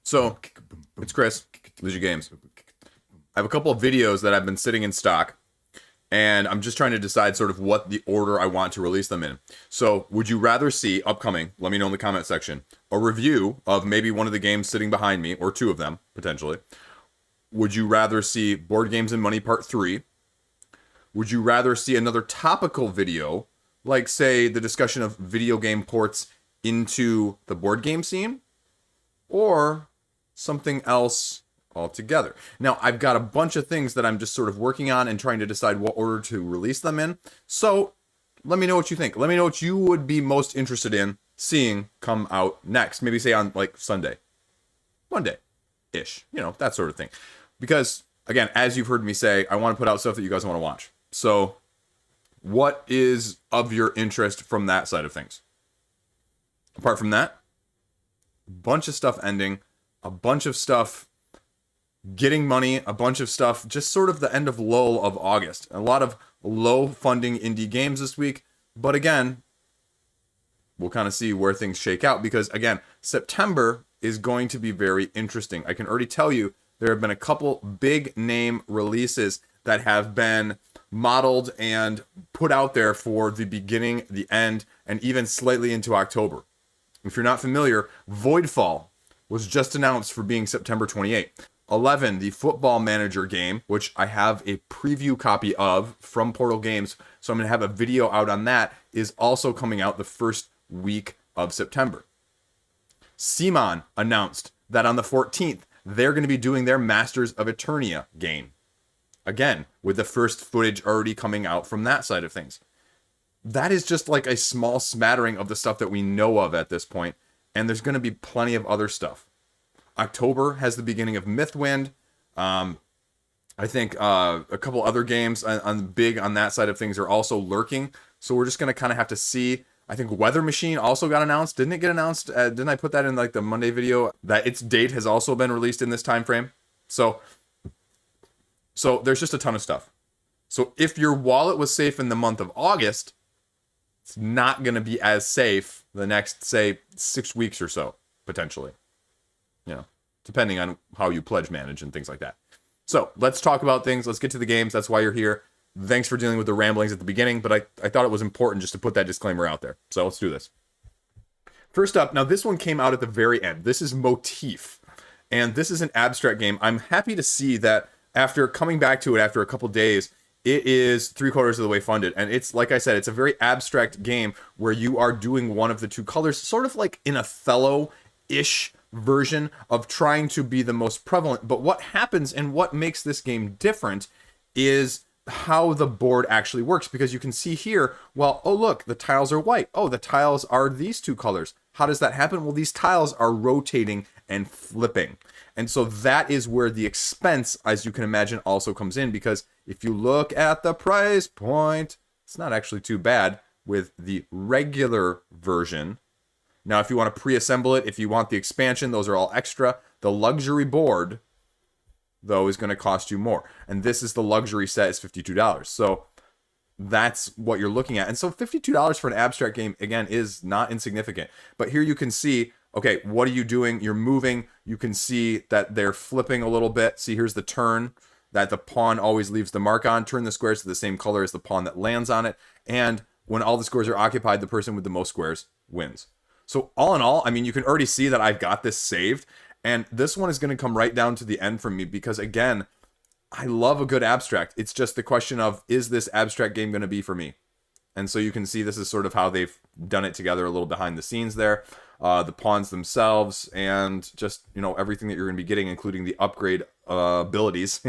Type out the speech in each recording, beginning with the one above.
So, it's Chris, Liege Games. I have a couple of videos that have been sitting in stock, and I'm just trying to decide sort of what the order I want to release them in. So, would you rather see, upcoming, let me know in the comment section, a review of maybe one of the games sitting behind me, or two of them, potentially? Would you rather see Board Games and Money Part 3? Would you rather see another topical video, like, say, the discussion of video game ports into the board game scene? Or something else altogether? Now, I've got a bunch of things that I'm just sort of working on and trying to decide what order to release them in. So, let me know what you think. Let me know what you would be most interested in seeing come out next. Maybe say on, like, Sunday. Monday-ish. You know, that sort of thing. Because, again, as you've heard me say, I want to put out stuff that you guys want to watch. So, what is of your interest from that side of things? Apart from that, a bunch of stuff ending, a bunch of stuff getting money, a bunch of stuff just sort of the end of lull of August. A lot of low funding indie games this week. But again, we'll kind of see where things shake out. Because again, September is going to be very interesting. I can already tell you there have been a couple big name releases that have been modeled and put out there for the beginning, the end, and even slightly into October. If you're not familiar, Voidfall was just announced for being September 28th. 11, the Football Manager game, which I have a preview copy of from Portal Games, so I'm going to have a video out on that, is also coming out the first week of September. Simon announced that on the 14th, they're going to be doing their Masters of Eternia game. Again, with the first footage already coming out from that side of things. That is just like a small smattering of the stuff that we know of at this point, and there's going to be plenty of other stuff. October has the beginning of Mythwind. I think a couple other games big on that side of things are also lurking, so we're just going to kind of have to see. I think Weather Machine also got announced. Didn't it get announced? Didn't I put that in like the Monday video? That its date has also been released in this time frame. So there's just a ton of stuff. So if your wallet was safe in the month of August, it's not going to be as safe the next, say, 6 weeks or so, potentially. You know, depending on how you pledge manage and things like that. So let's talk about things. Let's get to the games. That's why you're here. Thanks for dealing with the ramblings at the beginning, but I thought it was important just to put that disclaimer out there. So let's do this. First up, now this one came out at the very end. This is Motif, and this is an abstract game. I'm happy to see that after coming back to it after a couple days, it is 3/4 of the way funded. And it's, like I said, it's a very abstract game where you are doing one of the two colors, sort of like in Othello-ish version of trying to be the most prevalent. But what happens and what makes this game different is how the board actually works. Because you can see here, well, oh look, the tiles are white. Oh, the tiles are these two colors. How does that happen? Well, these tiles are rotating and flipping. And so that is where the expense, as you can imagine, also comes in. Because if you look at the price point, it's not actually too bad with the regular version. Now, if you want to pre-assemble it, if you want the expansion, those are all extra. The luxury board, though, is going to cost you more. And this is the luxury set, is $52. So that's what you're looking at. And so $52 for an abstract game, again, is not insignificant. But here you can see, okay, what are you doing? You're moving. You can see that they're flipping a little bit. See, here's the turn that the pawn always leaves the mark on. Turn the squares to the same color as the pawn that lands on it. And when all the squares are occupied, the person with the most squares wins. So all in all, I mean, you can already see that I've got this saved. And this one is going to come right down to the end for me because, again, I love a good abstract. It's just the question of, is this abstract game going to be for me? And so you can see this is sort of how they've done it together a little behind the scenes there. The pawns themselves and just, you know, everything that you're going to be getting, including the upgrade abilities,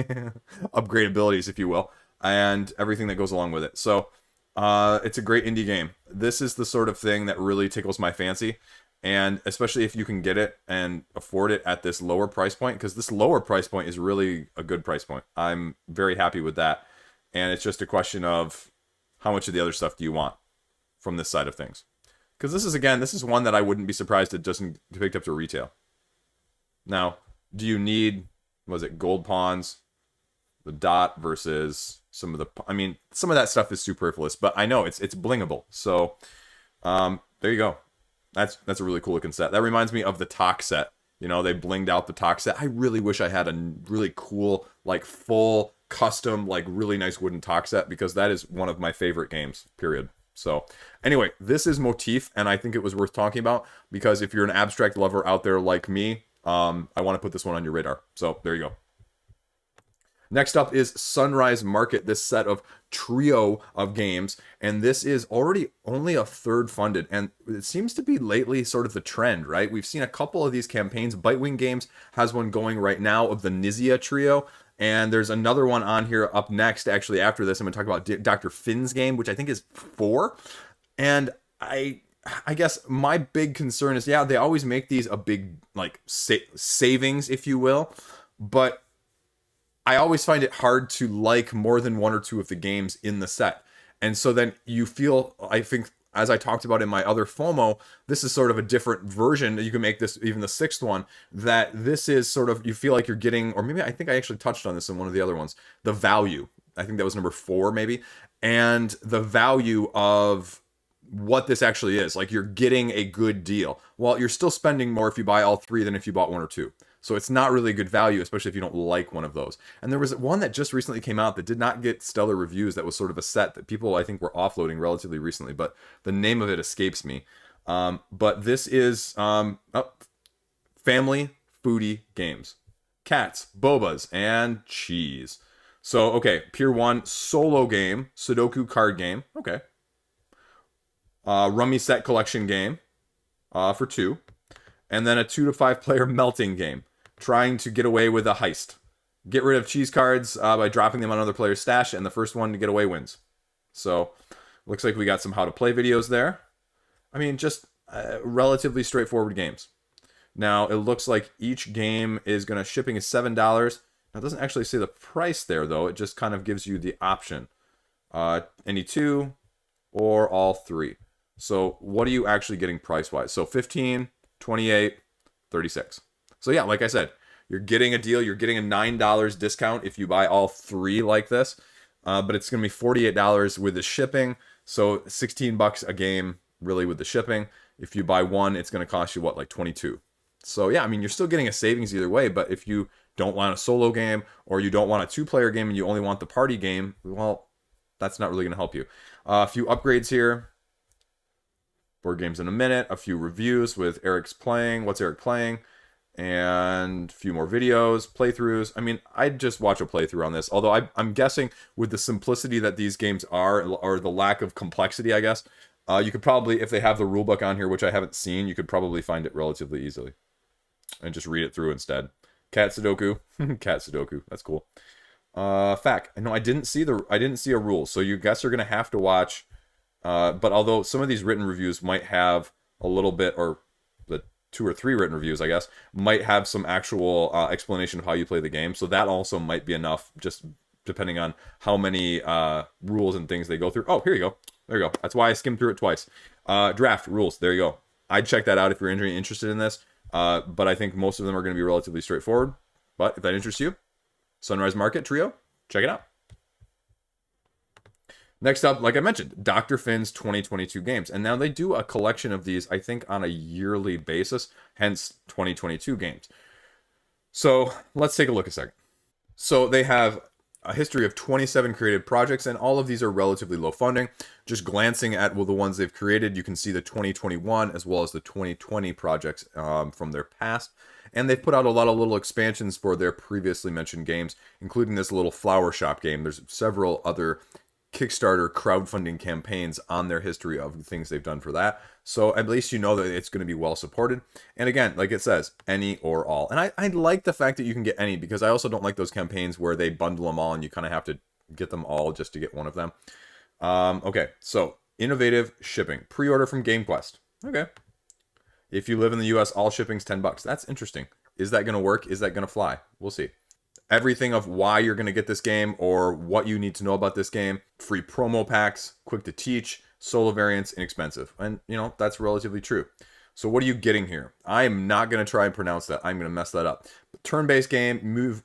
upgrade abilities, if you will, and everything that goes along with it. So it's a great indie game. This is the sort of thing that really tickles my fancy. And especially if you can get it and afford it at this lower price point, because this lower price point is really a good price point. I'm very happy with that. And it's just a question of how much of the other stuff do you want from this side of things. Because this is, again, this is one that I wouldn't be surprised it doesn't get picked up to retail. Now, do you need, was it gold pawns, the dot versus some of the, I mean, some of that stuff is superfluous, but I know it's blingable. So there you go. That's a really cool looking set. That reminds me of the Talk set You know, they blinged out the talk set. I really wish I had a really cool, like, full, custom, like, really nice wooden talk set, because that is one of my favorite games, period. So, anyway, this is Motif, and I think it was worth talking about, because if you're an abstract lover out there like me, I want to put this one on your radar. So, there you go. Next up is Sunrise Market, this set of trio of games, and this is already only a third funded, and it seems to be lately sort of the trend, right? We've seen a couple of these campaigns. Bitewing Games has one going right now of the Nizia trio, and there's another one on here up next, actually after this. I'm going to talk about Dr. Finn's game, which I think is 4, and I guess my big concern is, yeah, they always make these a big, like, savings, if you will, but I always find it hard to like more than 1 or 2 of the games in the set. And so then you feel, I think, as I talked about in my other FOMO, this is sort of a different version. You can make this even the 6th one, that this is sort of, you feel like you're getting, or maybe I think I actually touched on this in one of the other ones, the value. I think that was number 4 maybe. And the value of what this actually is. Like, you're getting a good deal. Well, you're still spending more if you buy all 3 than if you bought 1 or 2. So it's not really a good value, especially if you don't like one of those. And there was one that just recently came out that did not get stellar reviews, that was sort of a set that people, I think, were offloading relatively recently, but the name of it escapes me. But this is family foodie games. Cats, bobas, and cheese. So, okay, Pier 1, solo game, Sudoku card game, okay. Rummy set collection game for 2. And then a 2 to 5 player melting game, trying to get away with a heist. Get rid of cheese cards by dropping them on another player's stash, and the first one to get away wins. So, looks like we got some how to play videos there. I mean, just relatively straightforward games. Now, it looks like each game is going to, shipping is $7. Now, it doesn't actually say the price there, though. It just kind of gives you the option. Any 2 or all 3. So, what are you actually getting price-wise? So, 15, 28, 36. So yeah, like I said, you're getting a deal. You're getting a $9 discount if you buy all 3 like this. But it's going to be $48 with the shipping. So $16 a game, really, with the shipping. If you buy 1, it's going to cost you, what, like 22. So yeah, I mean, you're still getting a savings either way. But if you don't want a solo game, or you don't want a 2-player game and you only want the party game, well, that's not really going to help you. A few upgrades here. Board games in a minute, a few reviews with Eric's playing, what's Eric playing, and a few more videos, playthroughs. I mean, I'd just watch a playthrough on this, although I'm guessing with the simplicity that these games are, or the lack of complexity, I guess, you could probably, if they have the rulebook on here, which I haven't seen, you could probably find it relatively easily and just read it through instead. Cat Sudoku. Cat Sudoku, that's cool. Fact, no, I didn't see a rule, so you guys are going to have to watch. But although some of these written reviews might have a little bit, or the 2 or 3 written reviews, I guess, might have some actual explanation of how you play the game. So that also might be enough, just depending on how many rules and things they go through. Oh, here you go. There you go. That's why I skimmed through it twice. Draft rules. There you go. I'd check that out if you're interested in this. But I think most of them are going to be relatively straightforward. But if that interests you, Sunrise Market Trio, check it out. Next up, like I mentioned, Dr. Finn's 2022 games. And now they do a collection of these, I think, on a yearly basis, hence 2022 games. So let's take a look a second. So they have a history of 27 created projects, and all of these are relatively low funding. Just glancing at the ones they've created, you can see the 2021 as well as the 2020 projects from their past. And they've put out a lot of little expansions for their previously mentioned games, including this little flower shop game. There's several other Kickstarter crowdfunding campaigns on their history of the things they've done for that. So at least you know that it's going to be well supported. And again, like it says, any or all. And I like the fact that you can get any, because I also don't like those campaigns where they bundle them all and you kind of have to get them all just to get one of them. Okay, so innovative shipping. Pre-order from GameQuest. Okay. If you live in the US, all shipping's $10. That's interesting. Is that going to work? Is that going to fly? We'll see. Everything of why you're going to get this game or what you need to know about this game. Free promo packs, quick to teach, solo variants, inexpensive. And, you know, that's relatively true. So what are you getting here? I am not going to try and pronounce that. I'm going to mess that up. Turn-based game, move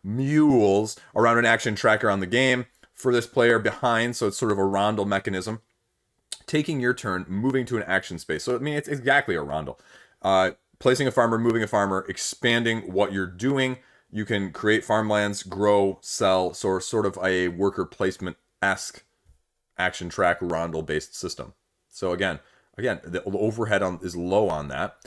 mules around an action tracker on the game. For this player behind, so it's sort of a rondel mechanism. Taking your turn, moving to an action space. So, I mean, it's exactly a rondel. Placing a farmer, moving a farmer, expanding what you're doing. You can create farmlands, grow, sell, so sort of a worker placement-esque action track rondel based system. So again, the overhead is low on that.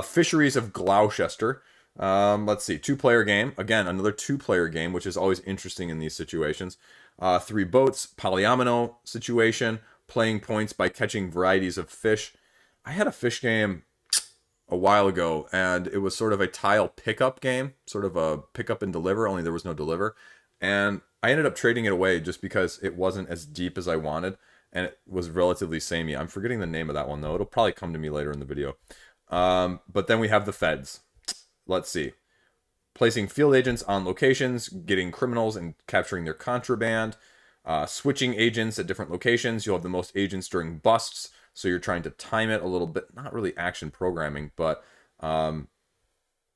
Fisheries of Gloucester. Let's see, 2-player game. Again, another 2-player game, which is always interesting in these situations. 3 boats, polyomino situation, playing points by catching varieties of fish. I had a fish game a while ago, and it was sort of a tile pickup game, sort of a pick up and deliver, only there was no deliver. And I ended up trading it away just because it wasn't as deep as I wanted, and it was relatively samey. I'm forgetting the name of that one, though. It'll probably come to me later in the video. But then we have the feds. Let's see. Placing field agents on locations, getting criminals and capturing their contraband, switching agents at different locations. You'll have the most agents during busts, so you're trying to time it a little bit. Not really action programming, but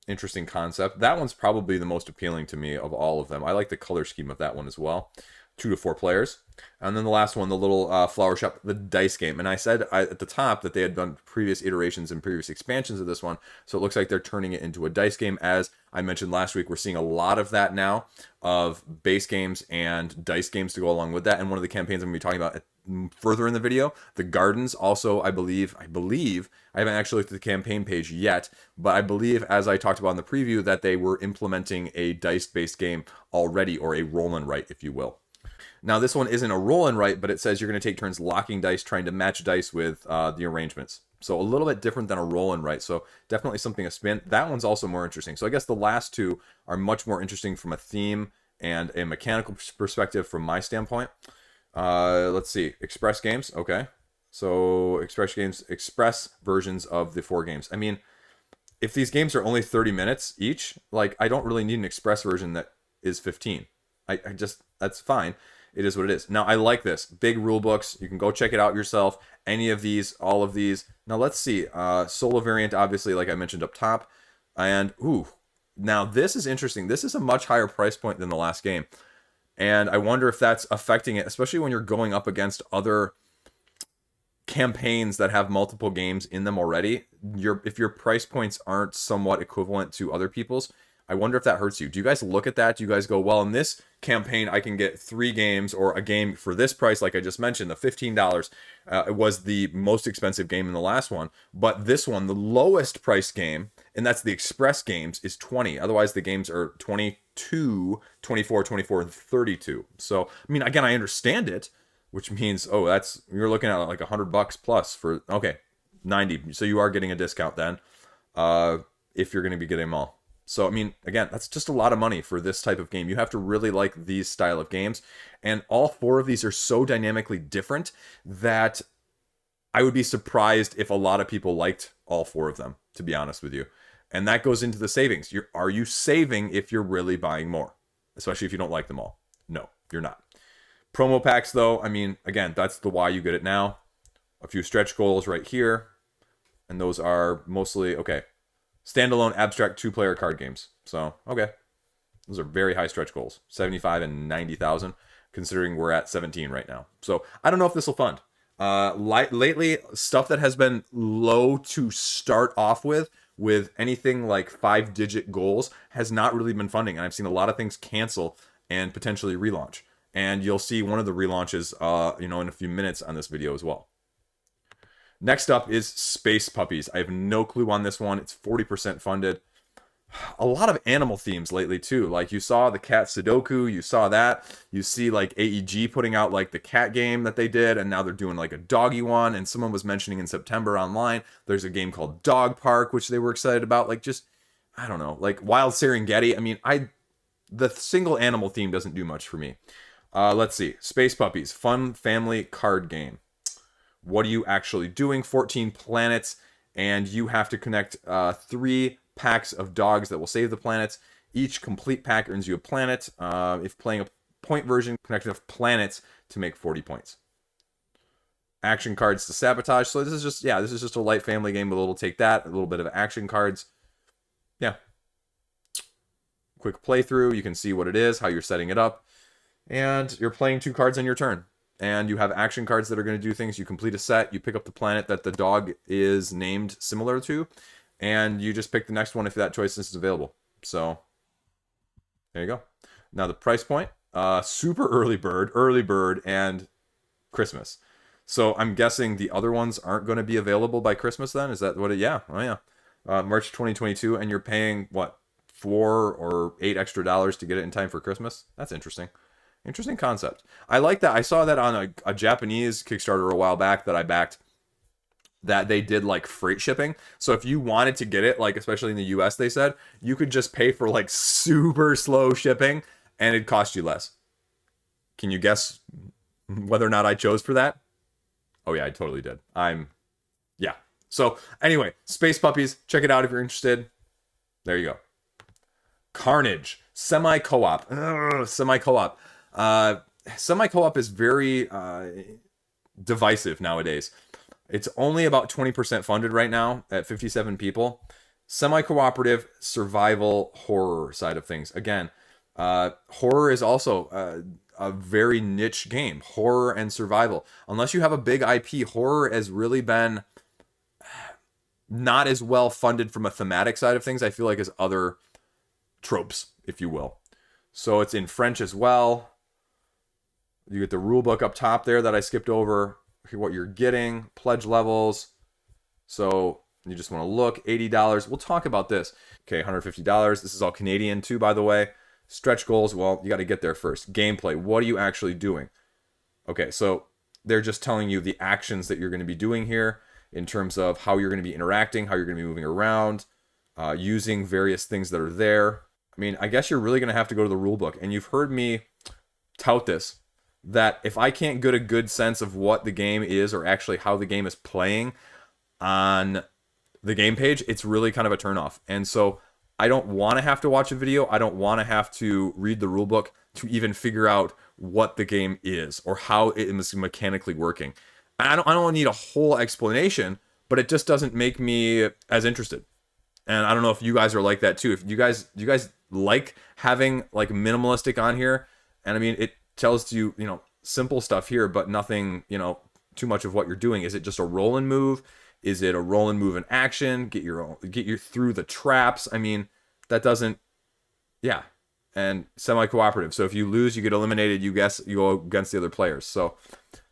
interesting concept. That one's probably the most appealing to me of all of them. I like the color scheme of that one as well. 2 to 4 players. And then the last one, the little flower shop, the dice game. And I said at the top that they had done previous iterations and previous expansions of this one. So it looks like they're turning it into a dice game. As I mentioned last week, we're seeing a lot of that now, of base games and dice games to go along with that. And one of the campaigns I'm going to be talking about further in the video, the gardens, also, I believe, I haven't actually looked at the campaign page yet, but I believe, as I talked about in the preview, that they were implementing a dice-based game already, or a roll and write, if you will. Now, this one isn't a roll and write, but it says you're going to take turns locking dice, trying to match dice with the arrangements. So a little bit different than a roll and write. So definitely something to spin. That one's also more interesting. So I guess the last two are much more interesting from a theme and a mechanical perspective from my standpoint. Let's see. Express games. Okay. So express versions of the 4 games. I mean, if these games are only 30 minutes each, like, I don't really need an express version that is 15. I just, that's fine. It is what it is. Now, I like this. Big rule books. You can go check it out yourself. Any of these, all of these. Now, let's see. Solo variant, obviously, like I mentioned up top. And, now this is interesting. This is a much higher price point than the last game. And I wonder if that's affecting it, especially when you're going up against other campaigns that have multiple games in them already. If your price points aren't somewhat equivalent to other people's, I wonder if that hurts you. Do you guys look at that? Do you guys go, well, in this campaign, I can get 3 games, or a game for this price, like I just mentioned, the $15. It was the most expensive game in the last one. But this one, the lowest price game, and that's the express games, is 20. Otherwise, the games are 22, 24, 24, and 32. So, I mean, again, I understand it, which means, you're looking at like $100 plus for, okay, 90. So you are getting a discount then, if you're going to be getting them all. So, I mean, again, that's just a lot of money for this type of game. You have to really like these style of games. And all 4 of these are so dynamically different that I would be surprised if a lot of people liked all 4 of them, to be honest with you. And that goes into the savings. Are you saving if you're really buying more? Especially if you don't like them all. No, you're not. Promo packs, though, I mean, again, that's the why you get it now. A few stretch goals right here. And those are mostly, okay, standalone abstract 2-player card games. So, okay. Those are very high stretch goals. 75 and 90,000, considering we're at 17 right now. So, I don't know if this will fund. Lately, stuff that has been low to start off with anything like 5-digit goals, has not really been funding. And I've seen a lot of things cancel and potentially relaunch. And you'll see one of the relaunches, in a few minutes on this video as well. Next up is Space Puppies. I have no clue on this one. It's 40% funded. A lot of animal themes lately too. Like, you saw the cat Sudoku, you saw that. You see like AEG putting out like the cat game that they did, and now they're doing like a doggy one. And someone was mentioning in September online, there's a game called Dog Park, which they were excited about. Like, just, I don't know, like Wild Serengeti. I mean, the single animal theme doesn't do much for me. Let's see. Space Puppies, fun family card game. What are you actually doing? 14 planets, and you have to connect 3 packs of dogs that will save the planets. Each complete pack earns you a planet. If playing a point version, connect enough planets to make 40 points. Action cards to sabotage. So this is just a light family game with a little take that, a little bit of action cards. Yeah. Quick playthrough. You can see what it is, how you're setting it up. And you're playing 2 cards on your turn. And you have action cards that are going to do things. You complete a set, you pick up the planet that the dog is named similar to, and you just pick the next one if that choice is available. So there you go. Now the price point, super early bird, and Christmas. So I'm guessing the other ones aren't going to be available by Christmas then? Is that what it, yeah. Oh yeah. March 2022, and you're paying what, $4 or $8 extra to get it in time for Christmas? That's interesting. Interesting concept. I like that. I saw that on a Japanese Kickstarter a while back that I backed, that they did like freight shipping. So if you wanted to get it, like especially in the US, they said you could just pay for like super slow shipping and it'd cost you less. Can you guess whether or not I chose for that? Oh yeah, I totally did. Yeah. So anyway, Space Puppies, check it out if you're interested. There you go. Carnage, semi-co-op. Semi-co-op. Semi-co-op is very divisive nowadays. It's only about 20% funded right now at 57 people. Semi-cooperative survival horror side of things. Again, horror is also a very niche game. Horror and survival. Unless you have a big IP, horror has really been not as well funded from a thematic side of things, I feel like, as other tropes, if you will. So it's in French as well. You get the rule book up top there that I skipped over. What you're getting, pledge levels. So you just want to look, $80. We'll talk about this. Okay, $150. This is all Canadian too, by the way. Stretch goals, well, you got to get there first. Gameplay, what are you actually doing? Okay, so they're just telling you the actions that you're going to be doing here in terms of how you're going to be interacting, how you're going to be moving around, using various things that are there. I mean, I guess you're really going to have to go to the rule book. And you've heard me tout this, that if I can't get a good sense of what the game is or actually how the game is playing on the game page, it's really kind of a turnoff. And so I don't want to have to watch a video. I don't want to have to read the rule book to even figure out what the game is or how it is mechanically working. I don't need a whole explanation, but it just doesn't make me as interested. And I don't know if you guys are like that too. If you guys like having like minimalistic on here, and I mean it tells you, simple stuff here, but nothing, too much of what you're doing. Is it just a roll and move? Is it a roll and move in action? Get you through the traps. I mean, that doesn't, yeah. And semi-cooperative. So if you lose, you get eliminated. You go against the other players. So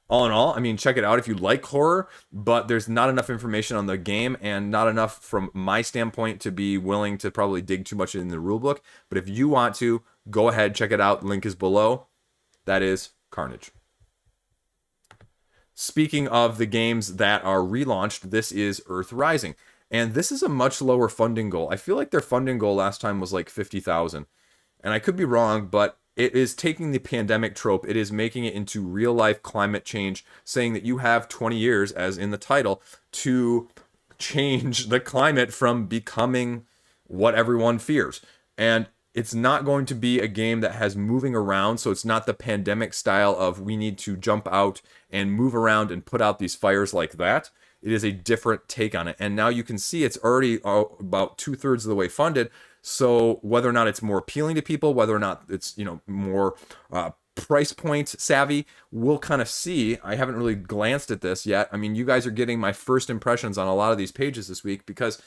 all in all, I mean, check it out if you like horror, but there's not enough information on the game and not enough from my standpoint to be willing to probably dig too much in the rulebook. But if you want to, go ahead, check it out. Link is below. That is Carnage. Speaking of the games that are relaunched, this is Earth Rising. And this is a much lower funding goal. I feel like their funding goal last time was like 50,000. And I could be wrong, but it is taking the pandemic trope, it is making it into real life climate change, saying that you have 20 years, as in the title, to change the climate from becoming what everyone fears. And it's not going to be a game that has moving around, so it's not the pandemic style of we need to jump out and move around and put out these fires like that. It is a different take on it. And now you can see it's already about 2/3 of the way funded. So whether or not it's more appealing to people, whether or not it's, more price point savvy, we'll kind of see. I haven't really glanced at this yet. I mean, you guys are getting my first impressions on a lot of these pages this week, because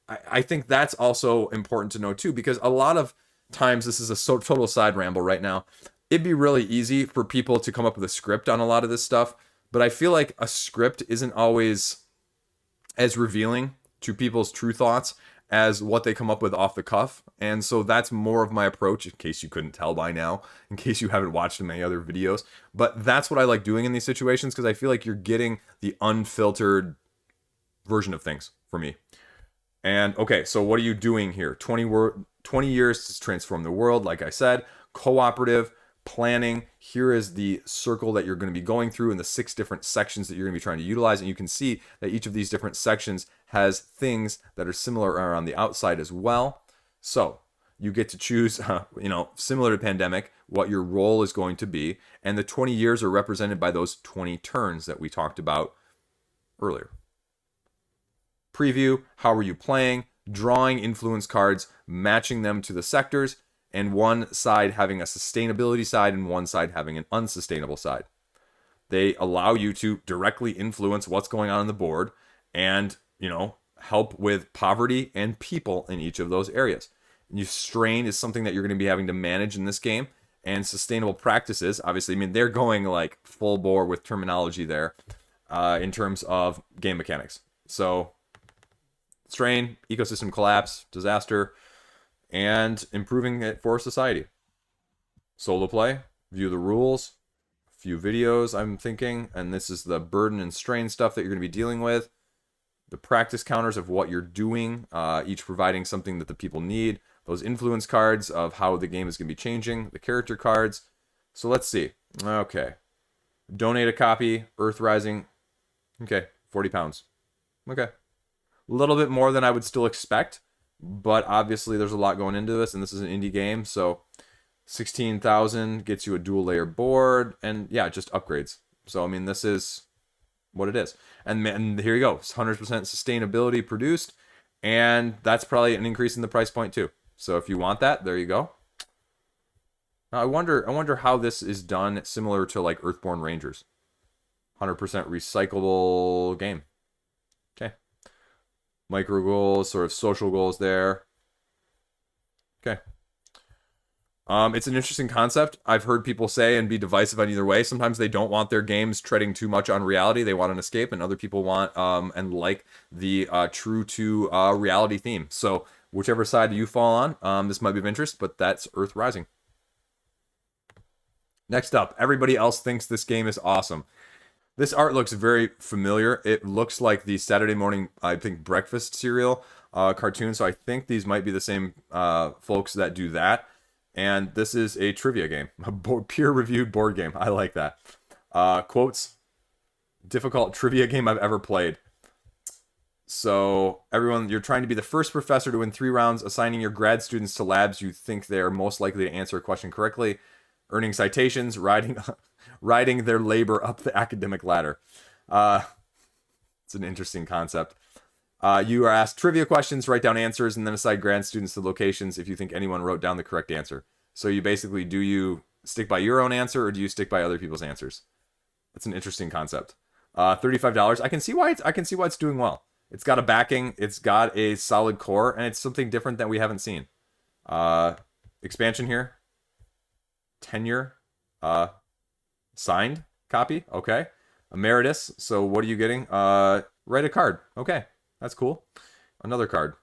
I think that's also important to know too, because a lot of times, this is a total side ramble right now, it'd be really easy for people to come up with a script on a lot of this stuff, but I feel like a script isn't always as revealing to people's true thoughts as what they come up with off the cuff. And so that's more of my approach, in case you couldn't tell by now, in case you haven't watched many other videos. But that's what I like doing in these situations, because I feel like you're getting the unfiltered version of things for me. And okay, so what are you doing here? 20 years to transform the world, like I said. Cooperative planning. Here is the circle that you're going to be going through and the 6 different sections that you're going to be trying to utilize. And you can see that each of these different sections has things that are similar around the outside as well. So you get to choose, similar to Pandemic, what your role is going to be. And the 20 years are represented by those 20 turns that we talked about earlier. Preview, how are you playing? Drawing influence cards, matching them to the sectors, and one side having a sustainability side and one side having an unsustainable side. They allow you to directly influence what's going on the board and, help with poverty and people in each of those areas. Strain is something that you're going to be having to manage in this game, and sustainable practices, obviously, I mean, they're going like full bore with terminology there in terms of game mechanics. So strain, ecosystem collapse, disaster, and improving it for society. Solo play, view the rules, a few videos I'm thinking, and this is the burden and strain stuff that you're going to be dealing with. The practice counters of what you're doing, each providing something that the people need. Those influence cards of how the game is going to be changing. The character cards. So let's see. Okay. Donate a copy. Earth Rising. Okay. 40 pounds. Okay. A little bit more than I would still expect. But obviously there's a lot going into this. And this is an indie game. So 16,000 gets you a dual layer board. And yeah, just upgrades. So I mean, this is what it is. And here you go. 100% sustainability produced. And that's probably an increase in the price point too. So if you want that, there you go. Now I wonder how this is done, similar to like Earthborn Rangers. 100% recyclable game. Okay. Micro goals, sort of social goals there. Okay. It's an interesting concept. I've heard people say and be divisive on either way. Sometimes they don't want their games treading too much on reality. They want an escape, and other people want and like the true to reality theme. So whichever side you fall on, this might be of interest, but that's Earth Rising. Next up, everybody else thinks this game is awesome. This art looks very familiar. It looks like the Saturday morning, I think, breakfast cereal cartoon. So I think these might be the same folks that do that. And this is a trivia game, a peer-reviewed board game. I like that. Quotes, difficult trivia game I've ever played. So everyone, you're trying to be the first professor to win 3 rounds, assigning your grad students to labs you think they're most likely to answer a question correctly, earning citations, riding their labor up the academic ladder. It's an interesting concept. You are asked trivia questions, write down answers, and then assign grad students to locations if you think anyone wrote down the correct answer. So you basically, do you stick by your own answer, or do you stick by other people's answers? That's an interesting concept. $35. I can see why it's doing well. It's got a backing, it's got a solid core, and it's something different that we haven't seen. Expansion here. Tenure. Signed copy. Okay. Emeritus. So what are you getting? Write a card. Okay. That's cool. Another card.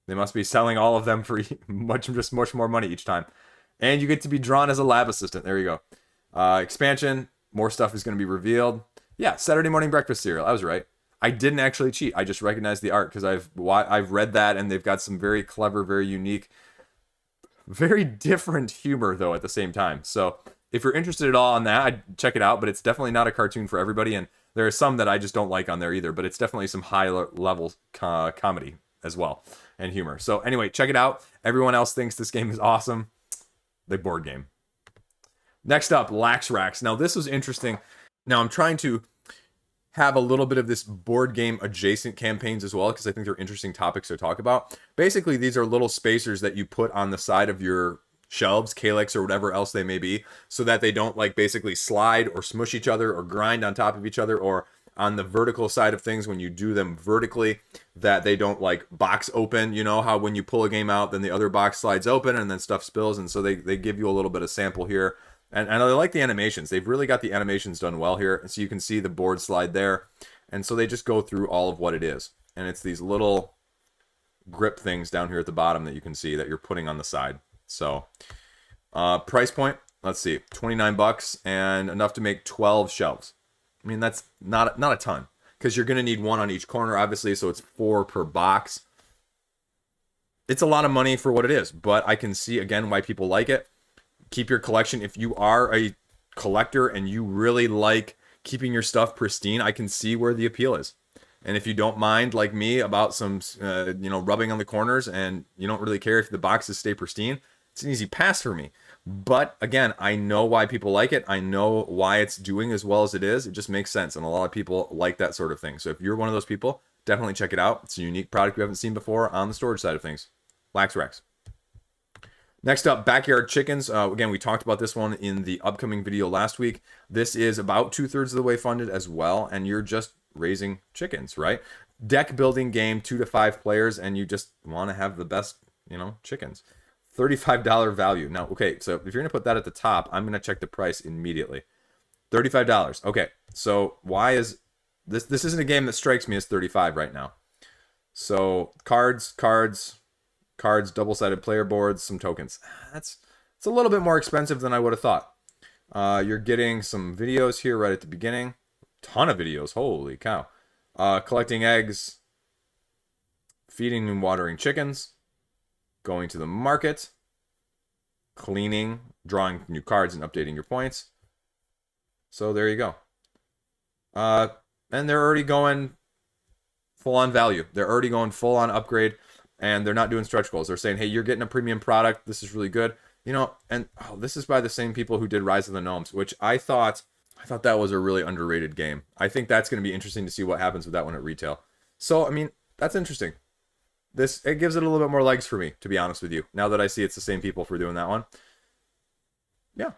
They must be selling all of them for much more money each time. And you get to be drawn as a lab assistant. There you go. Expansion. More stuff is going to be revealed. Yeah, Saturday morning breakfast cereal. I was right. I didn't actually cheat. I just recognized the art because I've read that, and they've got some very clever, very unique, very different humor though at the same time. So if you're interested at all on that, I'd check it out. But it's definitely not a cartoon for everybody, and there are some that I just don't like on there either. But it's definitely some high level comedy as well and humor. So anyway, check it out. Everyone else thinks this game is awesome. The board game. Next up, LaX RaX. Now this was interesting. Now I'm trying to have a little bit of this board game adjacent campaigns as well, because I think they're interesting topics to talk about. Basically, these are little spacers that you put on the side of your shelves, calyx, or whatever else they may be, so that they don't like basically slide or smush each other or grind on top of each other, or on the vertical side of things when you do them vertically, that they don't like box open. You know how when you pull a game out, then the other box slides open and then stuff spills, and so they give you a little bit of sample here. And I like the animations. They've really got the animations done well here. So you can see the board slide there. And so they just go through all of what it is. And it's these little grip things down here at the bottom that you can see that you're putting on the side. So price point, let's see, $29 and enough to make 12 shelves. I mean, that's not a ton, because you're going to need one on each corner, obviously. So it's 4 per box. It's a lot of money for what it is, but I can see again why people like it. Keep your collection. If you are a collector and you really like keeping your stuff pristine, I can see where the appeal is. And if you don't mind, like me, about some rubbing on the corners, and you don't really care if the boxes stay pristine, it's an easy pass for me. But again, I know why people like it. I know why it's doing as well as it is. It just makes sense, and a lot of people like that sort of thing. So if you're one of those people, definitely check it out. It's a unique product we haven't seen before on the storage side of things. LaX RaX. Next up, Backyard Chickens. Again, we talked about this one in the upcoming video last week. This is about 2/3 of the way funded as well, and you're just raising chickens, right? Deck building game, 2 to 5 players, and you just want to have the best, chickens. $35 value. Now, okay, so if you're going to put that at the top, I'm going to check the price immediately. $35. Okay, so why is this isn't a game that strikes me as 35 right now. So cards, double-sided player boards, some tokens. It's a little bit more expensive than I would have thought. You're getting some videos here right at the beginning. Ton of videos. Holy cow. Collecting eggs, feeding and watering chickens, going to the market, cleaning, drawing new cards, and updating your points. So there you go. And they're already going full on value. They're already going full on upgrade, and they're not doing stretch goals. They're saying, hey, you're getting a premium product. This is really good. And this is by the same people who did Rise of the Gnomes, which I thought that was a really underrated game. I think that's going to be interesting to see what happens with that one at retail. So, I mean, that's interesting. It gives it a little bit more legs for me, to be honest with you. Now that I see it's the same people for doing that one. Yeah.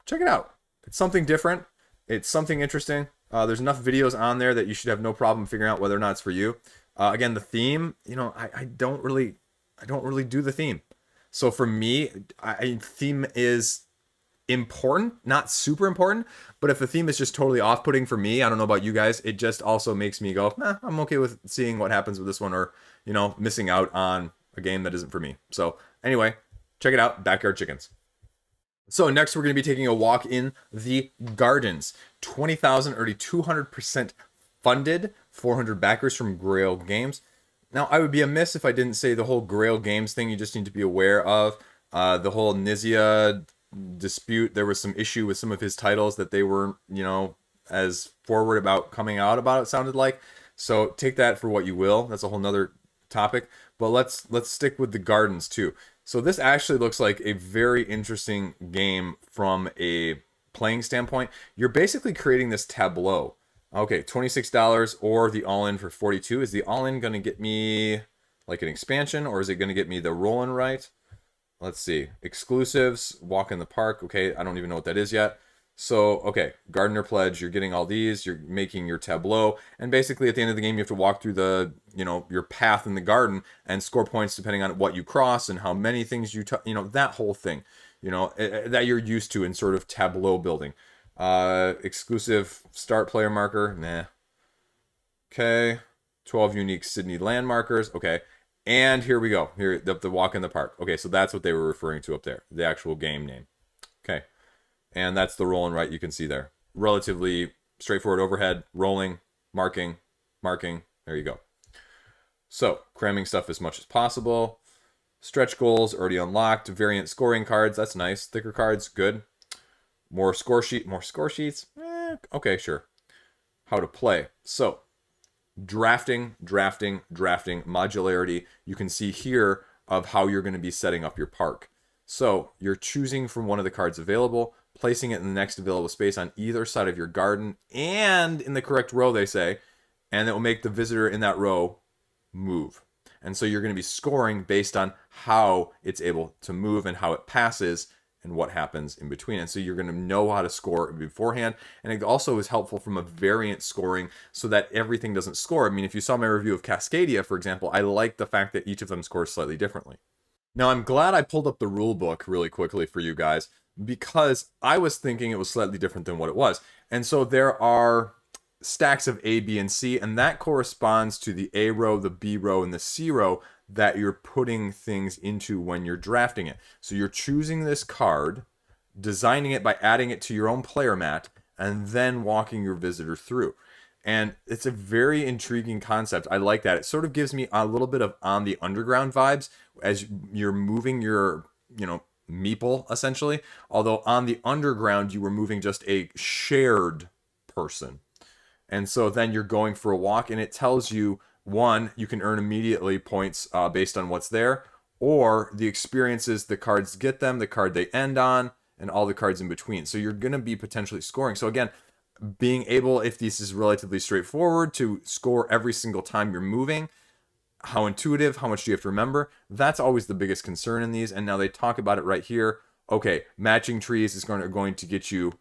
Check it out. It's something different. It's something interesting. There's enough videos on there that you should have no problem figuring out whether or not it's for you. Again, the theme, I don't really do the theme. So for me, theme is important, not super important, but if the theme is just totally off-putting for me, I don't know about you guys, it just also makes me go, I'm okay with seeing what happens with this one, or, missing out on a game that isn't for me. So anyway, check it out, Backyard Chickens. So next we're going to be taking a walk in the gardens. 20,000, already 200% funded, 400 backers from Grail Games. Now, I would be amiss if I didn't say the whole Grail Games thing you just need to be aware of. The whole Nizia dispute, there was some issue with some of his titles that they weren't, as forward about coming out about, it sounded like. So take that for what you will. That's a whole nother topic. But let's stick with the gardens too. So this actually looks like a very interesting game from a playing standpoint. You're basically creating this tableau. Okay, $26 or the all-in for $42. Is the all-in going to get me like an expansion, or is it going to get me the roll-in right? Let's see. Exclusives, walk in the park. Okay, I don't even know what that is yet. So, okay, Gardener Pledge, you're getting all these, you're making your tableau, and basically at the end of the game you have to walk through the, your path in the garden and score points depending on what you cross and how many things you, that whole thing, that you're used to in sort of tableau building. Exclusive start player marker, nah. Okay, 12 unique Sydney landmarkers, okay. And here we go, here, the walk in the park. Okay, so that's what they were referring to up there, the actual game name. Okay. And that's the roll and write you can see there. Relatively straightforward overhead, rolling, marking. There you go. So, cramming stuff as much as possible. Stretch goals already unlocked. Variant scoring cards, that's nice. Thicker cards, good. More score sheets. Okay, sure. How to play. So, drafting, modularity. You can see here of how you're going to be setting up your park. So, you're choosing from one of the cards available, placing it in the next available space on either side of your garden and in the correct row, they say, and it will make the visitor in that row move. And so you're going to be scoring based on how it's able to move and how it passes and what happens in between. And so you're going to know how to score beforehand. And it also is helpful from a variant scoring so that everything doesn't score. I mean, if you saw my review of Cascadia, for example, I like the fact that each of them scores slightly differently. Now, I'm glad I pulled up the rule book really quickly for you guys, because I was thinking it was slightly different than what it was. And so there are stacks of A, B, and C, and that corresponds to the A row, the B row, and the C row that you're putting things into when you're drafting it. So you're choosing this card, designing it by adding it to your own player mat, and then walking your visitor through. And it's a very intriguing concept. I like that. It sort of gives me a little bit of On the Underground vibes as you're moving your, meeple, essentially. Although on the Underground, you were moving just a shared person. And so then you're going for a walk, and it tells you, one, you can earn immediately points based on what's there, or the experiences, the cards get them, the card they end on, and all the cards in between. So you're going to be potentially scoring. So again, being able, if this is relatively straightforward, to score every single time you're moving, how intuitive, how much do you have to remember? That's always the biggest concern in these. And now they talk about it right here. Okay, matching trees is going to get you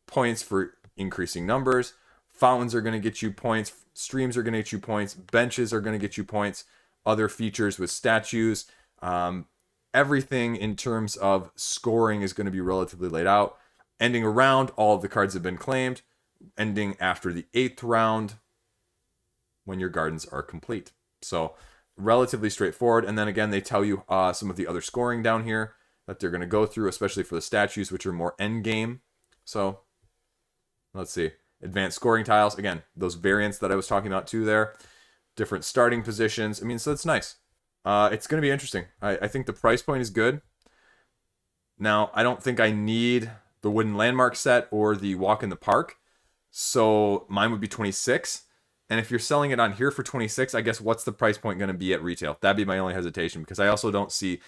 points for increasing numbers. Fountains are going to get you points. Streams are going to get you points. Benches are going to get you points. Other features with statues. Everything in terms of scoring is going to be relatively laid out. Ending a round, all of the cards have been claimed. Ending after the 8th round when your gardens are complete. So relatively straightforward. And then again, they tell you some of the other scoring down here that they're going to go through, especially for the statues, which are more end game. So let's see. Advanced scoring tiles. Again, those variants that I was talking about too there. Different starting positions. I mean, so it's nice. It's going to be interesting. I think the price point is good. Now, I don't think I need the wooden landmark set or the walk in the park. So mine would be 26. And if you're selling it on here for 26, I guess what's the price point going to be at retail? That'd be my only hesitation, because I also don't see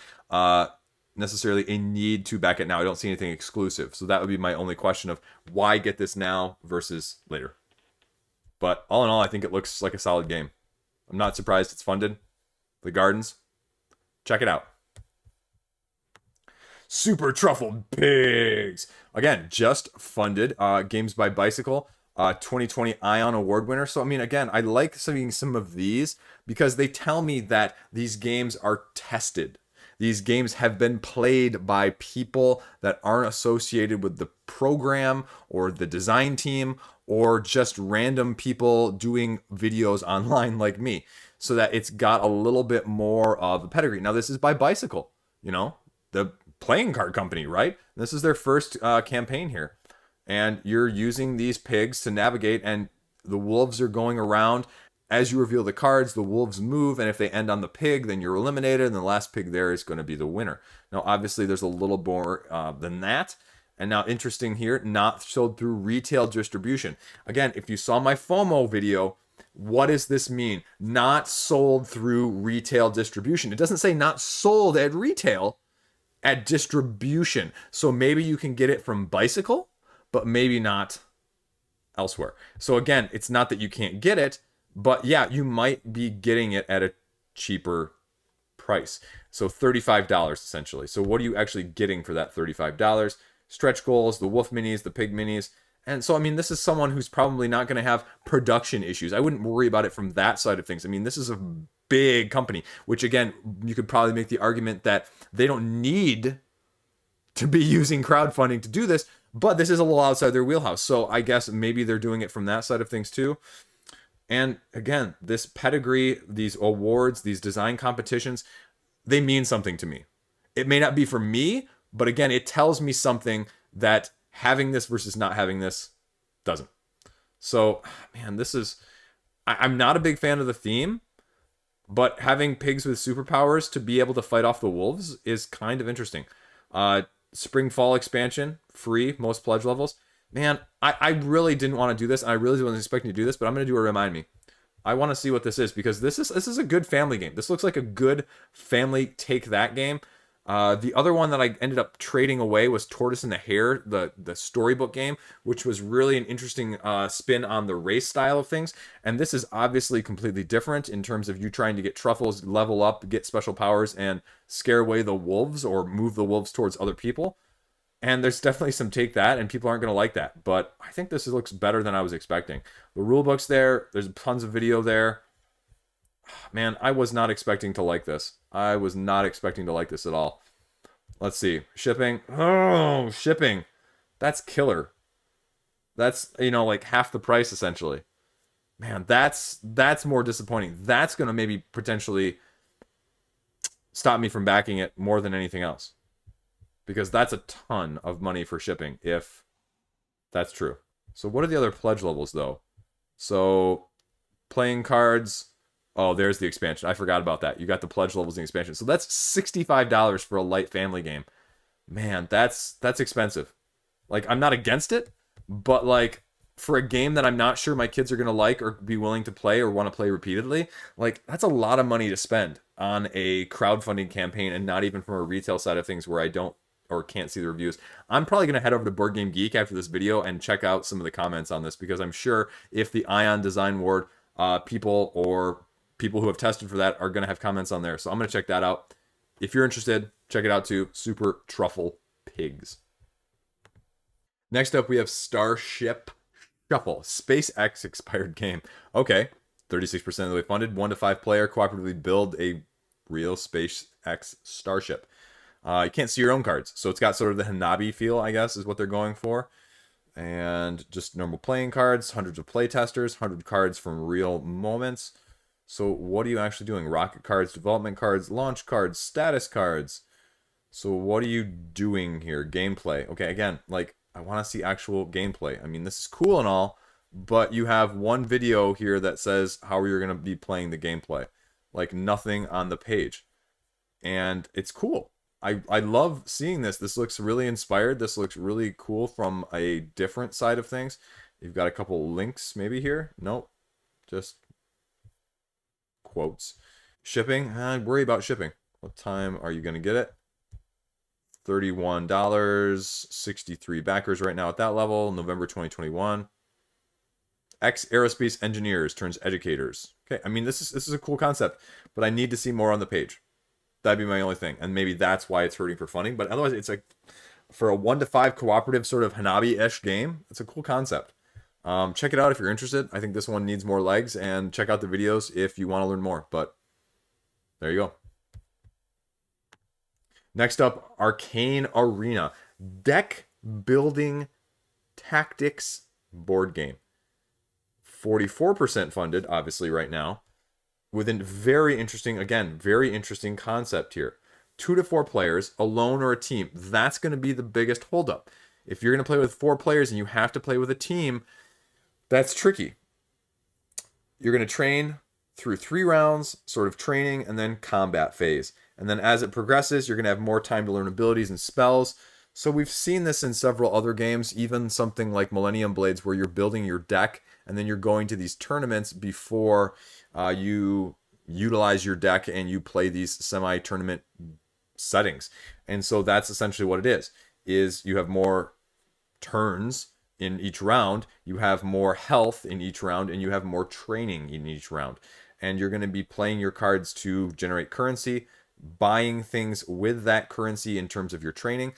necessarily a need to back it now. I don't see anything exclusive. So that would be my only question of why get this now versus later. But all in all, I think it looks like a solid game. I'm not surprised it's funded. The gardens, check it out. Super Truffle Pigs. Again, just funded. Games by Bicycle. 2020 Ion Award winner. So, I mean, again, I like seeing some of these because they tell me that these games are tested. These games have been played by people that aren't associated with the program or the design team or just random people doing videos online like me. So that it's got a little bit more of a pedigree. Now, this is by Bicycle, you know, the playing card company, right? This is their first campaign here. And you're using these pigs to navigate, and the wolves are going around. As you reveal the cards, the wolves move, and if they end on the pig, then you're eliminated, and the last pig there is going to be the winner. Now, obviously, there's a little more than that. And now, interesting here, not sold through retail distribution. Again, if you saw my FOMO video, what does this mean? Not sold through retail distribution. It doesn't say not sold at retail, at distribution. So maybe you can get it from Bicycle, but maybe not elsewhere. So again, it's not that you can't get it, but yeah, you might be getting it at a cheaper price. So $35 essentially. So what are you actually getting for that $35? Stretch goals, the wolf minis, the pig minis. And so, I mean, this is someone who's probably not going to have production issues. I wouldn't worry about it from that side of things. I mean, this is a big company, which again, you could probably make the argument that they don't need to be using crowdfunding to do this, but this is a little outside their wheelhouse. So I guess maybe they're doing it from that side of things too. And again, this pedigree, these awards, these design competitions, they mean something to me. It may not be for me, but again, it tells me something that having this versus not having this doesn't. So, man, this is... I'm not a big fan of the theme, but having pigs with superpowers to be able to fight off the wolves is kind of interesting. Spring Fall expansion, free, most pledge levels. Man, I really didn't want to do this, and I really wasn't expecting to do this, but I'm going to do a Remind Me. I want to see what this is, because this is a good family game. This looks like a good family take that game. The other one that I ended up trading away was Tortoise and the Hare, the storybook game, which was really an interesting spin on the race style of things. And this is obviously completely different in terms of you trying to get truffles, level up, get special powers, and scare away the wolves or move the wolves towards other people. And there's definitely some take that, and people aren't going to like that. But I think this looks better than I was expecting. The rulebook's there. There's tons of video there. Man, I was not expecting to like this. I was not expecting to like this at all. Let's see. Shipping. Oh, shipping. That's killer. That's, like half the price, essentially. Man, that's more disappointing. That's going to maybe potentially stop me from backing it more than anything else. Because that's a ton of money for shipping, if that's true. So what are the other pledge levels, though? So, playing cards... Oh, there's the expansion. I forgot about that. You got the pledge levels in the expansion. So that's $65 for a light family game. Man, that's expensive. Like, I'm not against it, but like for a game that I'm not sure my kids are going to like or be willing to play or want to play repeatedly, like that's a lot of money to spend on a crowdfunding campaign, and not even from a retail side of things where I don't or can't see the reviews. I'm probably going to head over to Board Game Geek after this video and check out some of the comments on this, because I'm sure if the Ion Design Award people who have tested for that are going to have comments on there. So I'm going to check that out. If you're interested, check it out too. Super Truffle Pigs. Next up, we have Starship Shuffle, SpaceX expired game. Okay, 36% of the way funded. 1 to 5 player, cooperatively build a real SpaceX starship. You can't see your own cards, so it's got sort of the Hanabi feel, I guess, is what they're going for. And just normal playing cards, hundreds of play testers, 100 cards from real moments. So what are you actually doing? Rocket cards, development cards, launch cards, status cards. So what are you doing here? Gameplay. Okay, again, like, I want to see actual gameplay. I mean, this is cool and all, but you have one video here that says how you're going to be playing the gameplay. Like, nothing on the page. And it's cool. I love seeing this. This looks really inspired. This looks really cool from a different side of things. You've got a couple links maybe here. Nope. Just quotes. Shipping. I worry about shipping. What time are you going to get it? $31. 63 backers right now at that level. November 2021. Ex-aerospace engineers turns educators. Okay, I mean, this is a cool concept, but I need to see more on the page. That'd be my only thing. And maybe that's why it's hurting for funding. But otherwise, it's like, for a 1 to 5 cooperative sort of Hanabi-ish game, it's a cool concept. Check it out if you're interested. I think this one needs more legs. And check out the videos if you want to learn more. But there you go. Next up, Arcane Arena. Deck building tactics board game. 44% funded, obviously, right now. With a very interesting, again, very interesting concept here. 2 to 4 players, alone or a team. That's going to be the biggest holdup. If you're going to play with 4 players and you have to play with a team, that's tricky. You're going to train through 3 rounds, sort of training, and then combat phase. And then as it progresses, you're going to have more time to learn abilities and spells. So we've seen this in several other games, even something like Millennium Blades, where you're building your deck, and then you're going to these tournaments before you utilize your deck and you play these semi-tournament settings. And so that's essentially what it is you have more turns in each round, you have more health in each round, and you have more training in each round. And you're going to be playing your cards to generate currency, buying things with that currency in terms of your training,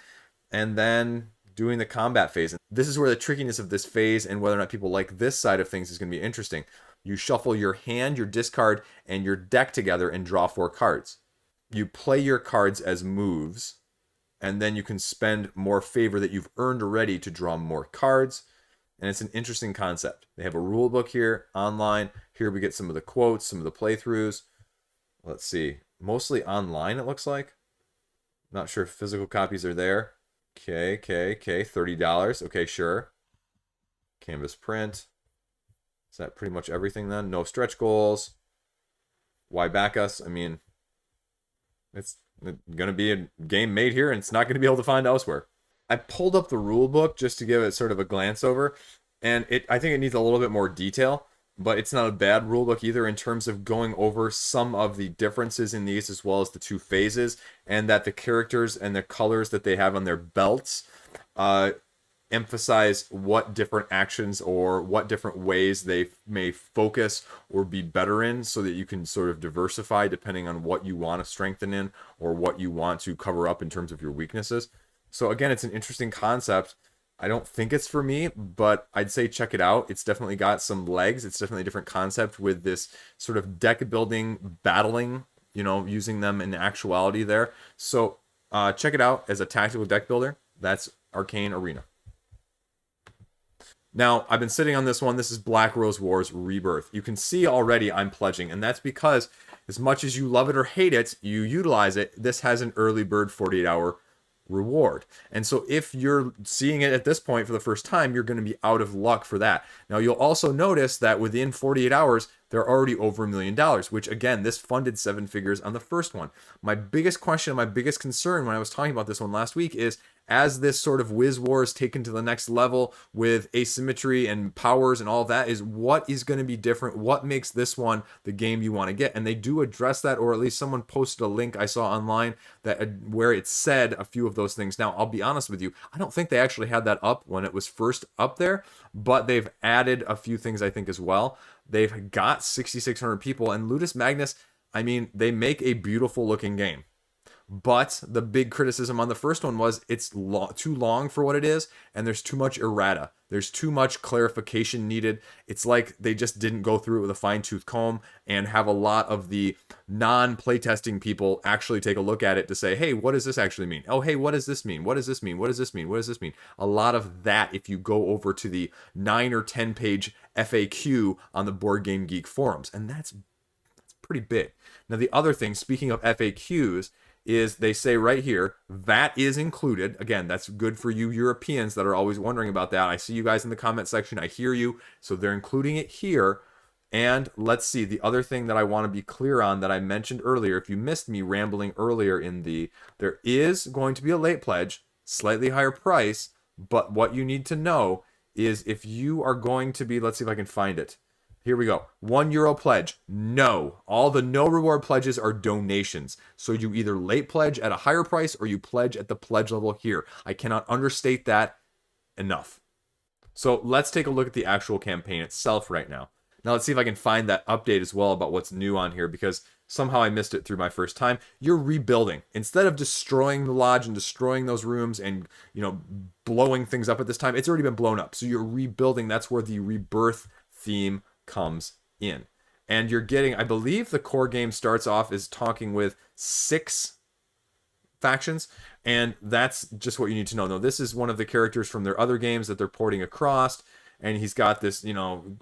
and then doing the combat phase. This is where the trickiness of this phase and whether or not people like this side of things is going to be interesting. You shuffle your hand, your discard, and your deck together and draw 4 cards. You play your cards as moves, and then you can spend more favor that you've earned already to draw more cards. And it's an interesting concept. They have a rule book here online. Here we get some of the quotes, some of the playthroughs. Let's see. Mostly online, it looks like. Not sure if physical copies are there. Okay, $30. Okay, sure. Canvas print. Is that pretty much everything then? No stretch goals. Why back us? I mean, it's going to be a game made here and it's not going to be able to find elsewhere. I pulled up the rule book just to give it sort of a glance over, and I think it needs a little bit more detail, but it's not a bad rule book either in terms of going over some of the differences in these as well as the 2 phases, and that the characters and the colors that they have on their belts emphasize what different actions or what different ways they may focus or be better in, so that you can sort of diversify depending on what you want to strengthen in or what you want to cover up in terms of your weaknesses. So again, it's an interesting concept. I don't think it's for me, but I'd say check it out. It's definitely got some legs. It's definitely a different concept with this sort of deck building, battling, using them in actuality there. So check it out as a tactical deck builder. That's Arcane Arena. Now, I've been sitting on this one. This is Black Rose Wars Rebirth. You can see already I'm pledging, and that's because as much as you love it or hate it, you utilize it. This has an early bird 48-hour reward. And so if you're seeing it at this point for the first time, you're going to be out of luck for that. Now, you'll also notice that within 48 hours, they're already over $1 million, which again, this funded 7 figures on the first one. My biggest question, my biggest concern when I was talking about this one last week is, as this sort of Wiz War is taken to the next level with asymmetry and powers and all that, is what is going to be different? What makes this one the game you want to get? And they do address that, or at least someone posted a link I saw online that where it said a few of those things. Now, I'll be honest with you, I don't think they actually had that up when it was first up there, but they've added a few things I think as well. They've got 6,600 people, and Ludus Magnus, I mean, they make a beautiful looking game. But the big criticism on the first one was it's too long for what it is, and there's too much errata. There's too much clarification needed. It's like they just didn't go through it with a fine-tooth comb and have a lot of the non-playtesting people actually take a look at it to say, hey, what does this actually mean? Oh, hey, what does this mean? What does this mean? What does this mean? What does this mean? A lot of that if you go over to the 9 or 10 page FAQ on the Board Game Geek forums. And that's pretty big. Now, the other thing, speaking of FAQs, is they say right here, VAT is included. Again, that's good for you Europeans that are always wondering about that. I see you guys in the comment section. I hear you. So they're including it here. And let's see, the other thing that I want to be clear on that I mentioned earlier, if you missed me rambling earlier there is going to be a late pledge, slightly higher price, but what you need to know is if you are going to be, let's see if I can find it. Here we go. €1 pledge. No. All the no reward pledges are donations. So you either late pledge at a higher price or you pledge at the pledge level here. I cannot understate that enough. So let's take a look at the actual campaign itself right now. Now let's see if I can find that update as well about what's new on here, because somehow I missed it through my first time. You're rebuilding. Instead of destroying the lodge and destroying those rooms and, blowing things up at this time, it's already been blown up. So you're rebuilding. That's where the Rebirth theme comes in. And you're getting, I believe the core game starts off as talking with 6 factions, and that's just what you need to know. Now, this is one of the characters from their other games that they're porting across, and he's got this,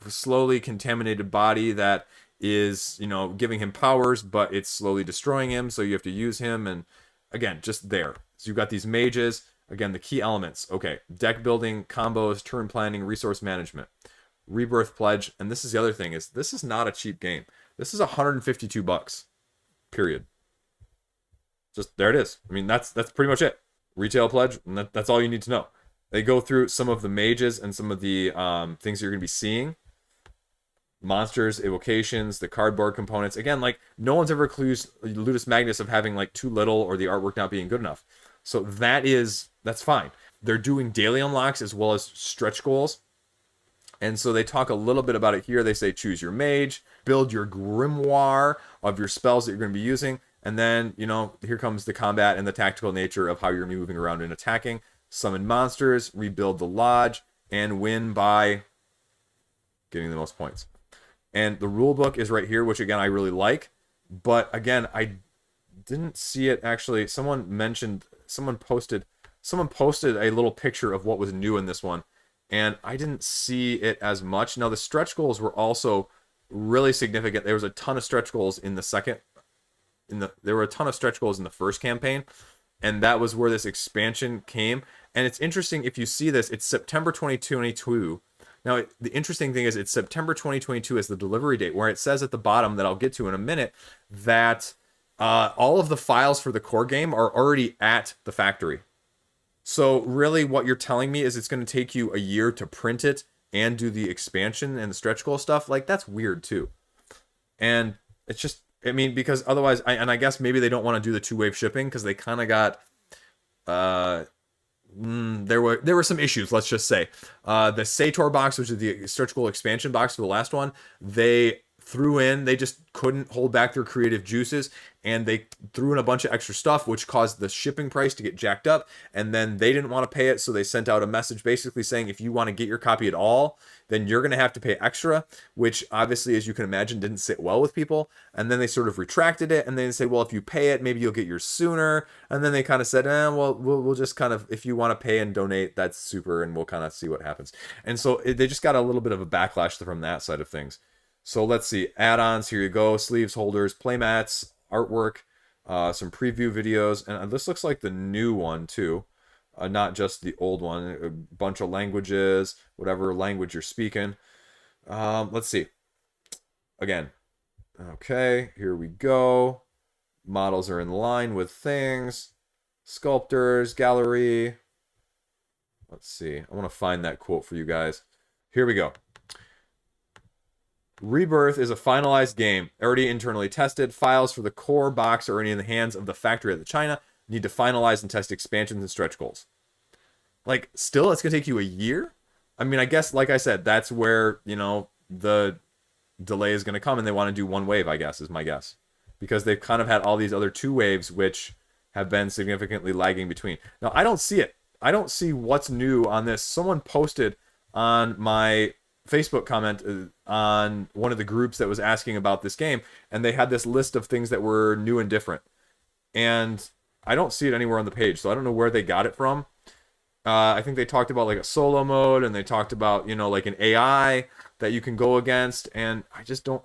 slowly contaminated body that is, giving him powers, but it's slowly destroying him, so you have to use him, and again, just there. So you've got these mages, again, the key elements. Okay, deck building, combos, turn planning, resource management. Rebirth pledge, and this is the other thing, is this is not a cheap game. This is $152, period. Just there it is. I mean, that's pretty much it. Retail pledge, and that's all you need to know. They go through some of the mages and some of the things you're going to be seeing. Monsters, evocations, the cardboard components. Again, like, no one's ever accused Ludus Magnus of having like too little or the artwork not being good enough. So that's fine. They're doing daily unlocks as well as stretch goals. And so they talk a little bit about it here. They say choose your mage, build your grimoire of your spells that you're going to be using, and then, here comes the combat and the tactical nature of how you're going to be moving around and attacking. Summon monsters, rebuild the lodge, and win by getting the most points. And the rule book is right here, which again I really like. But again, I didn't see it actually. Someone posted a little picture of what was new in this one, and I didn't see it as much. Now, the stretch goals were also really significant. There was a ton of stretch goals in the first campaign, and that was where this expansion came. And it's interesting, if you see this, it's September 2022. Now, the interesting thing is it's September 2022 as the delivery date, where it says at the bottom, that I'll get to in a minute, that all of the files for the core game are already at the factory. So really what you're telling me is it's going to take you a year to print it and do the expansion and the stretch goal stuff. Like, that's weird too. And it's just, because otherwise, I guess maybe they don't want to do the 2-wave shipping because they kind of got, there were some issues, let's just say. The Sator box, which is the stretch goal expansion box for the last one, they just couldn't hold back their creative juices, and they threw in a bunch of extra stuff, which caused the shipping price to get jacked up, and then they didn't want to pay it, so they sent out a message basically saying, if you want to get your copy at all, then you're going to have to pay extra, which obviously, as you can imagine, didn't sit well with people. And then they sort of retracted it, and then they say, well, if you pay it, maybe you'll get yours sooner. And then they kind of said, well, we'll just kind of, if you want to pay and donate, that's super, and we'll kind of see what happens. And so they just got a little bit of a backlash from that side of things. So let's see, add-ons, here you go, sleeves, holders, playmats, artwork, some preview videos, and this looks like the new one too, not just the old one, a bunch of languages, whatever language you're speaking. Let's see, again, okay, here we go, models are in line with things, sculptors, gallery, let's see, I want to find that quote for you guys, here we go. Rebirth is a finalized game, already internally tested. Files for the core box are already in the hands of the factory at the China. Need to finalize and test expansions and stretch goals. Like, still, it's going to take you a year? I guess, like I said, that's where, the delay is going to come, and they want to do one wave, I guess, is my guess. Because they've kind of had all these other 2 waves, which have been significantly lagging between. Now, I don't see it. I don't see what's new on this. Someone posted on my Facebook comment on one of the groups that was asking about this game, and they had this list of things that were new and different. And I don't see it anywhere on the page, so I don't know where they got it from. I think they talked about like a solo mode, and they talked about, you know, like an AI that you can go against, and I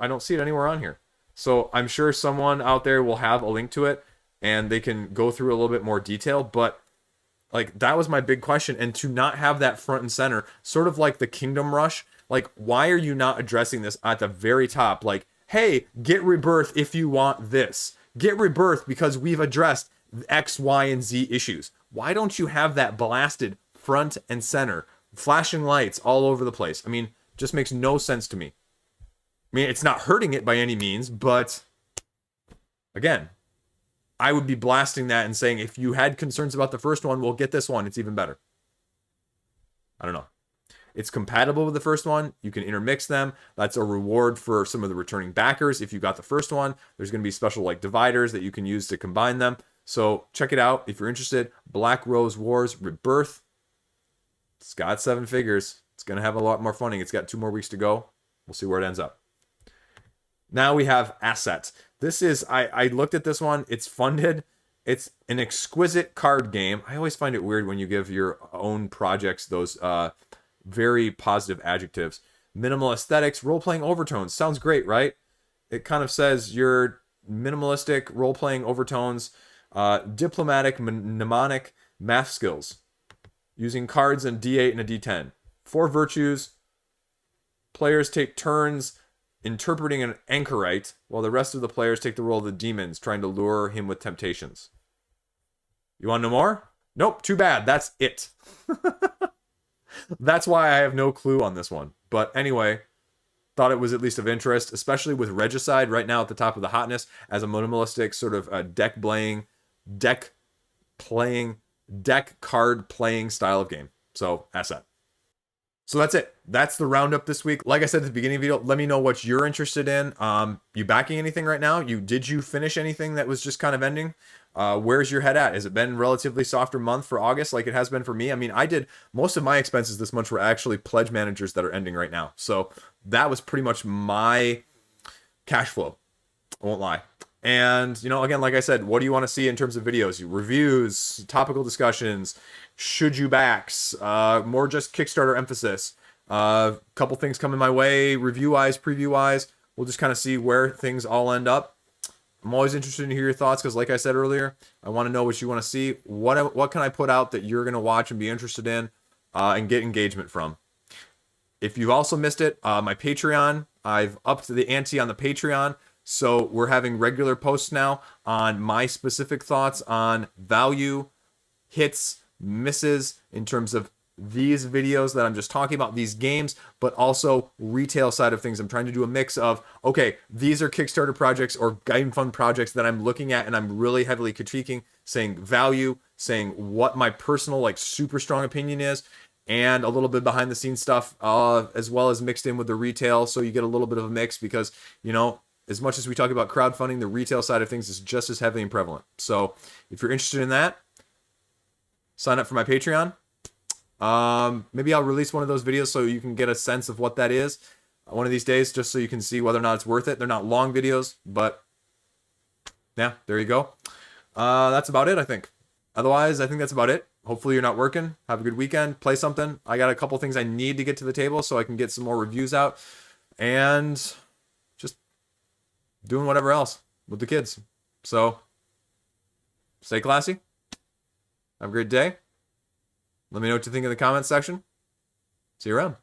don't see it anywhere on here. So I'm sure someone out there will have a link to it, and they can go through a little bit more detail, but like that was my big question. And to not have that front and center, sort of like the Kingdom Rush, like why are you not addressing this at the very top? Like, hey, get Rebirth if you want this. Get Rebirth because we've addressed X, Y, and Z issues. Why don't you have that blasted front and center, flashing lights all over the place? I mean, just makes no sense to me. I mean, it's not hurting it by any means, but again, I would be blasting that and saying, if you had concerns about the first one, well, get this one. It's even better. I don't know. It's compatible with the first one. You can intermix them. That's a reward for some of the returning backers. If you got the first one, there's going to be special like dividers that you can use to combine them. So check it out if you're interested. Black Rose Wars Rebirth. It's got 7 figures. It's going to have a lot more funding. It's got 2 more weeks to go. We'll see where it ends up. Now we have Ascet. This is, I looked at this one. It's funded. It's an exquisite card game. I always find it weird when you give your own projects those very positive adjectives. Minimal aesthetics, role-playing overtones. Sounds great, right? It kind of says your minimalistic role-playing overtones, diplomatic, mnemonic, math skills. Using cards and D8 and a D10. 4 virtues. Players take turns interpreting an anchorite, while the rest of the players take the role of the demons, trying to lure him with temptations. You want to know more? Nope, too bad. That's it. That's why I have no clue on this one. But anyway, thought it was at least of interest, especially with Regicide right now at the top of the hotness as a minimalistic sort of deck card playing style of game. So, Ascet. So that's it. That's the roundup this week. Like I said at the beginning of the video, let me know what you're interested in. You backing anything right now? Did you finish anything that was just kind of ending? Where's your head at? Has it been relatively softer month for August like it has been for me? I mean, I did most of my expenses this month were actually pledge managers that are ending right now. So that was pretty much my cash flow. I won't lie. And, you know, again, like I said, what do you want to see in terms of videos? Reviews, topical discussions, should you backs, more just Kickstarter emphasis. Couple things coming my way, review-wise, preview-wise. We'll just kind of see where things all end up. I'm always interested to hear your thoughts because, like I said earlier, I want to know what you want to see. What can I put out that you're going to watch and be interested in and get engagement from? If you've also missed it, my Patreon, I've upped the ante on the Patreon. So we're having regular posts now on my specific thoughts on value, hits, misses in terms of these videos that I'm just talking about, these games, but also retail side of things. I'm trying to do a mix of, okay, these are Kickstarter projects or Game Fund projects that I'm looking at and I'm really heavily critiquing, saying value, saying what my personal, like, super strong opinion is, and a little bit behind the scenes stuff, as well as mixed in with the retail. So you get a little bit of a mix because, you know, as much as we talk about crowdfunding, the retail side of things is just as heavily and prevalent. So if you're interested in that, sign up for my Patreon. Maybe I'll release one of those videos so you can get a sense of what that is one of these days, just so you can see whether or not it's worth it. They're not long videos, but yeah, there you go. That's about it, I think. Otherwise, I think that's about it. Hopefully you're not working. Have a good weekend. Play something. I got a couple things I need to get to the table so I can get some more reviews out. And just doing whatever else with the kids. So, stay classy. Have a great day. Let me know what you think in the comments section. See you around.